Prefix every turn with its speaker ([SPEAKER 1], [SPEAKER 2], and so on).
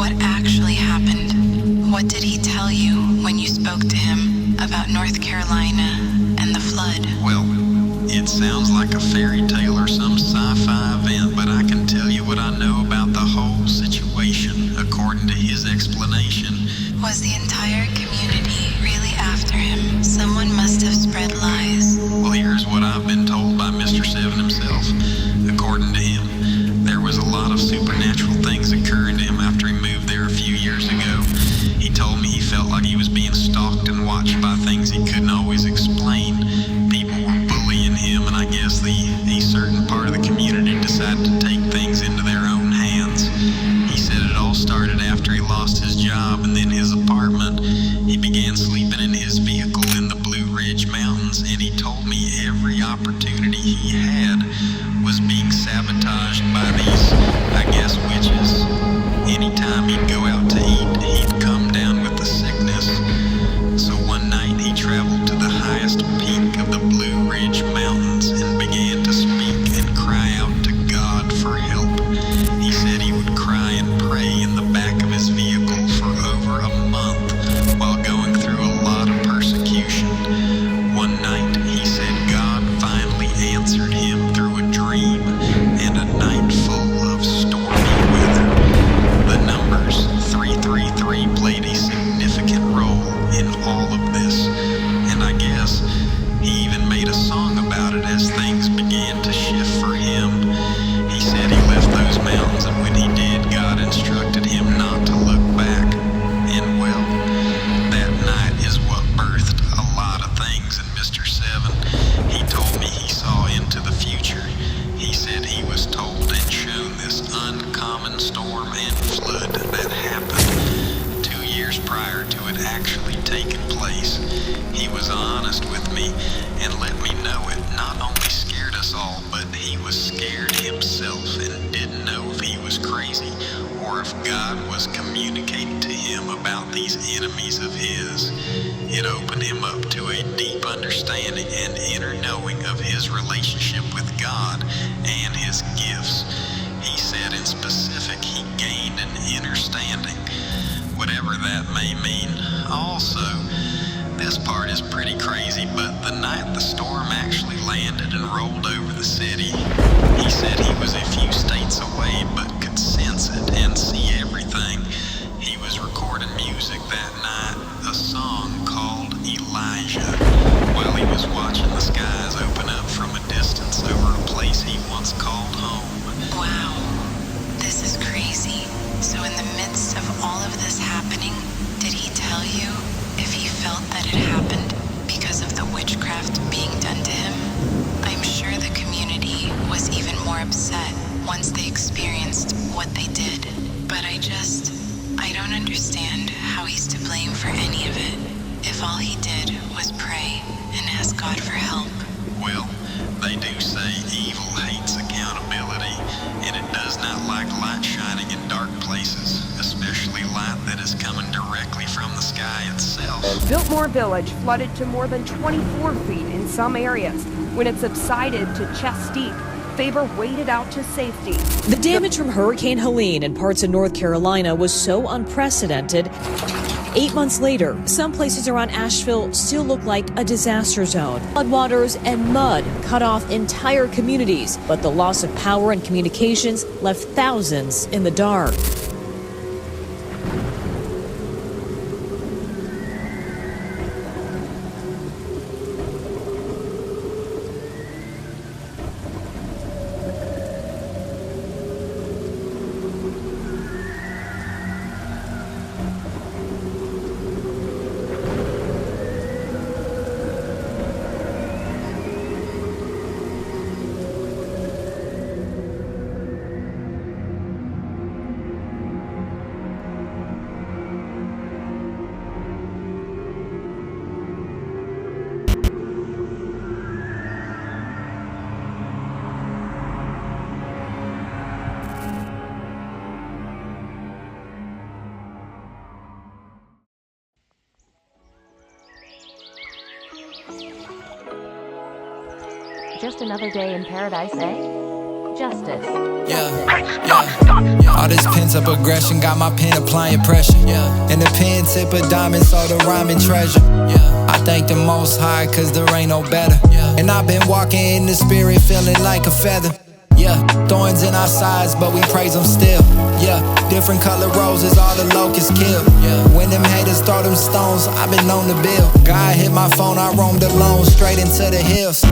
[SPEAKER 1] What actually happened? What did he tell you when you spoke to him about North Carolina and the flood?
[SPEAKER 2] Well, it sounds like a fairy tale or some sci-fi event, but I can tell you what I know about the whole situation, according to his explanation.
[SPEAKER 1] Was the entire community really after him? Someone must have spread lies.
[SPEAKER 2] Well, here's what I've been told by Mr. Seven himself. According to him, there was a lot of supernatural things occurring to him after he moved there a few years ago. He told me he felt like he was being stalked and watched by things he couldn't always explain. People were bullying him, and I guess a certain part of the community decided to take things into their own hands. He said it all started after he lost his job and then his apartment. He began sleeping in his vehicle in the Blue Ridge Mountains, and he told me every opportunity he had was being sabotaged by these, I guess, witches. Anytime he'd go out to eat, he'd come down with the sickness. So one night he traveled to the highest peak of the Blue Ridge Mountains and began to speak and cry out to God for help. He said he would cry and pray in the back of his vehicle for over a month while going through a lot of persecution. One night he said God finally answered him through a dream and a night full of stormy weather. The numbers 333 played a significant role in all of this, and I guess he even made a song about it as things began to shift for him. He said he left those mountains, and when he did, God instructed him not to look back. And well, that night is what birthed a lot of things in Mr. Seven. He told me he saw into the future. He said he was told and shown this uncommon storm and flood that happened 2 years prior to it actually taking place. He was honest with me and let me know it not only scared us all, but he was scared himself and didn't know if he was crazy or if God was communicating to him about these enemies of his. It opened him up to a deep understanding and inner knowing of his relationship with God and his gifts. He said in specific he gained an inner standing, whatever that may mean. Also, this part is pretty crazy, but the night the storm actually landed and rolled over the city, he said he was a few states away but could sense it and see everything. He was recording music that night, a song called Elijah, while he was watching the skies open up from a distance over a place he once called home.
[SPEAKER 1] Wow, this is crazy. So in the midst of all of this happening, did he tell you if he felt that it happened because of the witchcraft being done to him? I'm sure the community was even more upset once they experienced what they did. But I don't understand how he's to blame for any of it if all he did was pray and ask God for help.
[SPEAKER 2] Well, they do say evil hates accountability, and it does not like light shining in dark places, especially light that is coming directly from the sky itself.
[SPEAKER 3] Biltmore Village flooded to more than 24 feet in some areas. When it subsided to chest deep, Faber waded out to safety.
[SPEAKER 4] The damage from Hurricane Helene in parts of North Carolina was so unprecedented. 8 months later, some places around Asheville still look like a disaster zone. Floodwaters and mud cut off entire communities, but the loss of power and communications left thousands in the dark.
[SPEAKER 5] Just another day in paradise, eh? Just
[SPEAKER 4] justice.
[SPEAKER 5] Yeah. All this pent-up aggression got my pen applying pressure. And the pen tip of diamonds, so the rhyming treasure. I thank the Most High, cause there ain't no better. And I've been walking in the spirit, feeling like a feather. Thorns in our sides, but we praise them still. Different color roses, all the locusts kill. When them haters throw them stones, I've been on the bill. God hit my phone, I roamed alone, straight into the hills.